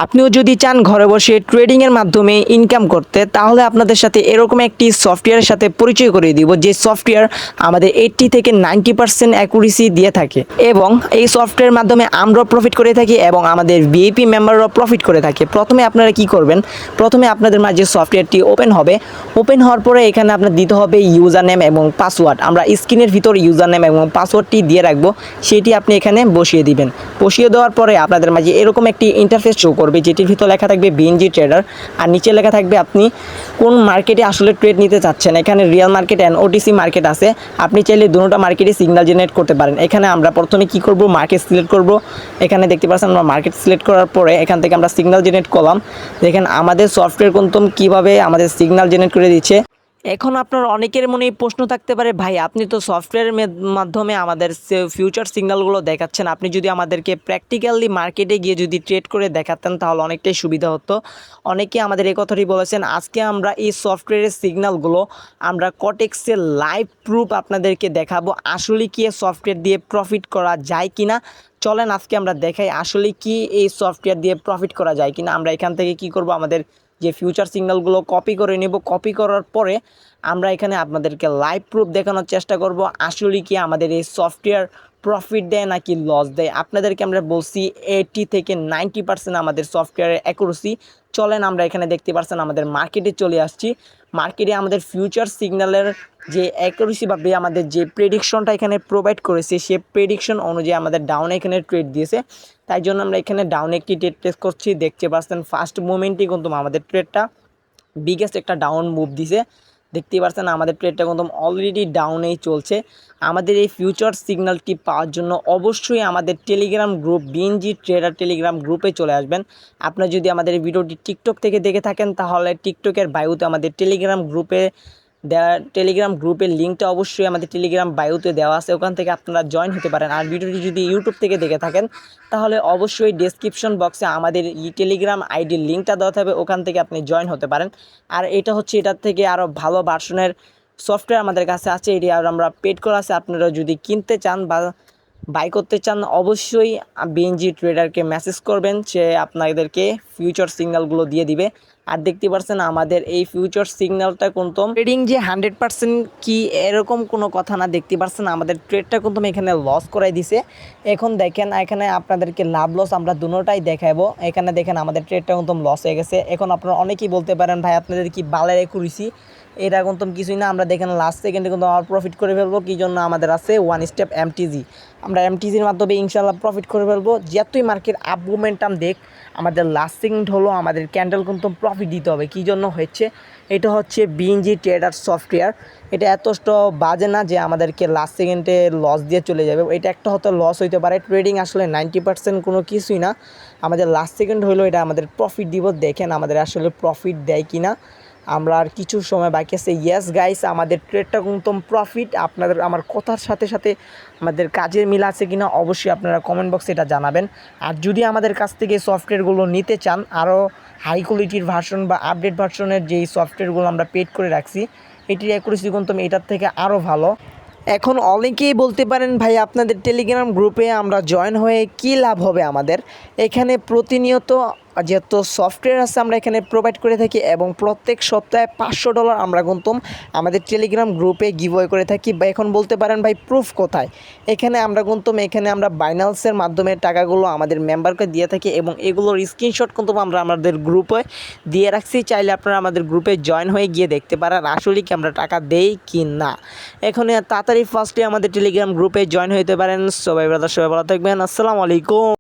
আপনিও যদি চান ঘরে বসে ট্রেডিংয়ের মাধ্যমে ইনকাম করতে, তাহলে আপনাদের সাথে এরকম একটি সফটওয়্যারের সাথে পরিচয় করিয়ে দিব, যে সফটওয়্যার আমাদের 80 থেকে 90% অ্যাকুরেসি দিয়ে থাকে এবং এই সফটওয়্যারের মাধ্যমে আমরাও প্রফিট করে থাকি এবং আমাদের ভিআইপি মেম্বাররাও প্রফিট করে থাকে। প্রথমে আপনারা কি করবেন, প্রথমে আপনাদের মাঝে সফটওয়্যারটি ওপেন হবে। ওপেন হওয়ার পরে এখানে আপনার দিতে হবে ইউজার নেম এবং পাসওয়ার্ড। আমরা স্ক্রিনের ভিতর ইউজার নেম এবং পাসওয়ার্ডটি দিয়ে রাখবো, সেটি আপনি এখানে বসিয়ে দিবেন। বসিয়ে দেওয়ার পরে আপনাদের মাঝে এরকম একটি ইন্টারফেস শো করবে, যেটির ভিতর লেখা থাকবে বিএনজি ট্রেডার, আর নিচে লেখা থাকবে আপনি কোন মার্কেটে আসলে ট্রেড নিতে চাচ্ছেন। এখানে real market and OTC market আছে, আপনি চাইলে দুটোটা মার্কেটে সিগন্যাল জেনারেট করতে পারেন। এখানে আমরা প্রথমে কি করব, মার্কেট সিলেক্ট করব। এখানে দেখতে পাচ্ছেন আমরা মার্কেট সিলেক্ট করার পরে এখান থেকে আমরা সিগন্যাল জেনারেট করলাম। দেখেন আমাদের সফটওয়্যার কিন্তু কীভাবে আমাদের সিগন্যাল জেনারেট করে দিচ্ছে। এখন আপনার অনেকের মনে প্রশ্ন থাকতে পারে, ভাই আপনি তো সফটওয়্যারের মাধ্যমে আমাদের ফিউচার সিগন্যালগুলো দেখাচ্ছেন, আপনি যদি আমাদেরকে প্র্যাকটিক্যালি মার্কেটে গিয়ে যদি ট্রেড করে দেখাতেন তাহলে অনেকটাই সুবিধা হতো। অনেকে আমাদের এই কথাটি বলেছেন। আজকে আমরা এই সফটওয়্যারের সিগন্যালগুলো আমরা কটেক্সের লাইভ প্রুফ আপনাদেরকে দেখাবো, আসলে কি এই সফটওয়্যার দিয়ে প্রফিট করা যায় কিনা। চলেন আজকে আমরা দেখাই আসলে কি এই সফটওয়্যার দিয়ে প্রফিট করা যায় কিনা। আমরা এখান থেকে কি করব, আমাদের যে ফিউচার সিগন্যালগুলো কপি করে নেব। কপি করার পরে আমরা এখানে আপনাদেরকে লাইভ প্রুফ দেখানোর চেষ্টা করব, আসলে কি আমাদের এই সফটওয়্যার প্রফিট দেয় নাকি লস দেয়। আপনাদেরকে আমরা বলছি 80 থেকে 90% আমাদের সফটওয়্যারের অ্যাকুরেসি। চলেন আমরা এখানে দেখতে পাচ্ছেন আমাদের মার্কেটে চলে আসছি। মার্কেটে আমাদের ফিউচার সিগন্যালের যে অ্যাকুরেসিভাবে আমাদের যে প্রেডিকশনটা এখানে প্রোভাইড করেছে, সে প্রেডিকশন অনুযায়ী আমাদের ডাউনে এখানে ট্রেড দিয়েছে। তাই জন্য আমরা এখানে ডাউনে একটি ট্রেড টেস্ট করছি। দেখতে পাচ্ছেন ফার্স্ট মুভমেন্টই কিন্তু আমাদের ট্রেডটা বিগেস্ট একটা ডাউন মুভ দিছে। দেখতেই পাচ্ছেন আমাদের ট্রেডটা কিন্তু অলরেডি ডাউনেই চলছে। আমাদের এই ফিউচার সিগন্যালটি পাওয়ার জন্য অবশ্যই আমাদের Telegram group BNG trader Telegram গ্রুপে চলে আসবেন। আপনারা যদি আমাদের এই ভিডিওটি টিকটক থেকে দেখে থাকেন, তাহলে টিকটকের বায়ুতে আমাদের টেলিগ্রাম গ্রুপে টেলিগ্রাম গ্রুপের লিঙ্কটা অবশ্যই আমাদের টেলিগ্রাম বায়ুতে দেওয়া আছে, ওখান থেকে আপনারা জয়েন হতে পারেন। আর ভিডিওটি যদি ইউটিউব থেকে দেখে থাকেন, তাহলে অবশ্যই ডেসক্রিপশন বক্সে আমাদের এই টেলিগ্রাম আইডির লিঙ্কটা দেওয়া থাকবে, ওখান থেকে আপনি জয়েন হতে পারেন। আর এটা হচ্ছে এটার থেকে আরও ভালো ভার্সনের সফটওয়্যার আমাদের কাছে আছে, এটি আর আমরা পেড করা আছে। আপনারা যদি কিনতে চান বা বাই করতে চান, অবশ্যই বিএনজি ট্রেডারকে মেসেজ করবেন, সে আপনাদেরকে ফিউচার সিগন্যালগুলো দিয়ে দিবে। আর দেখতে পাচ্ছেন আমাদের এই ফিউচার সিগন্যালটা কিন্তু ট্রেডিং যে 100% কি এরকম কোনো কথা না। দেখতে পাচ্ছেন আমাদের ট্রেডটা কিন্তু এখানে লস করাই দিছে। এখন দেখেন এখানে আপনাদেরকে লাভ লস আমরা দুটোটাই দেখাবো। এখানে দেখেন আমাদের ট্রেডটা কিন্তু লস হয়ে গেছে। এখন আপনারা অনেকেই বলতে পারেন, ভাই আপনাদের কি বালের একুরেসি, এটা কিন্তু কিছুই না। আমরা দেখেন লাস্ট সেকেন্ডে কিন্তু আমার প্রফিট করে ফেলবো, কী জন্য আমাদের আছে ওয়ান স্টেপ এমটিজি। আমরা এমটিজির মাধ্যমে ইনশাল্লাহ প্রফিট করে ফেলবো। যতই মার্কেট আপ মোমেন্টাম দেখ, আমাদের লাস্ট সেকেন্ড হলো আমাদের ক্যান্ডেল কিন্তু প্রফিট দিতে হবে। কী জন্য হচ্ছে, এটা হচ্ছে বিএনজি ট্রেডার সফটওয়্যার। এটা এতটা বাজে না যে আমাদেরকে লাস্ট সেকেন্ডে লস দিয়ে চলে যাবে। এটা একটা হয়তো লস হইতে পারে, ট্রেডিং আসলে 90% কোনো কিছুই না। আমাদের লাস্ট সেকেন্ড হইলো এটা আমাদের প্রফিট দিব। দেখেন আমাদের আসলে প্রফিট দেয় কি না। আমরা আর কিছু সময় বাকি আছে। ইয়েস গাইস, আমাদের ট্রেডটা কিন্তু প্রফিট। আপনাদের আমার কথার সাথে সাথে আমাদের কাজের মিল আছে কিনা অবশ্যই আপনারা কমেন্ট বক্সে এটা জানাবেন। আর যদি আমাদের কাছ থেকে সফটওয়্যারগুলো নিতে চান, আরও হাই কোয়ালিটির ভার্সন বা আপডেট ভার্সনের যেই সফটওয়্যারগুলো আমরা পেড করে রাখছি, এটির অ্যাকুরেসি কিন্তু এটার থেকে আরও ভালো। এখন অনেকেই বলতে পারেন, ভাই আপনাদের টেলিগ্রাম গ্রুপে আমরা জয়েন হয়ে কী লাভ হবে আমাদের। এখানে প্রতিনিয়ত যেহেতু সফটওয়্যার আছে আমরা এখানে প্রোভাইড করে থাকি, এবং প্রত্যেক সপ্তাহে $500 আমরা কিন্তু আমাদের টেলিগ্রাম গ্রুপে গিভওয়ে করে থাকি। বা এখন বলতে পারেন, ভাই প্রুফ কোথায়। এখানে আমরা বাইন্যান্সের মাধ্যমে টাকাগুলো আমাদের মেম্বারকে দিয়ে থাকি, এবং এগুলোর স্ক্রিনশট কিন্তু আমরা আমাদের গ্রুপে দিয়ে রাখছি। চাইলে আপনারা আমাদের গ্রুপে জয়েন হয়ে গিয়ে দেখতে পারেন আসলে কি আমরা টাকা দেই কি না। এখন তাড়াতাড়ি ফার্স্টে আমাদের টেলিগ্রাম গ্রুপে জয়েন হতে পারেন। সবাই ব্রাদার সবাই ভালো থাকবেন। আসসালামু আলাইকুম।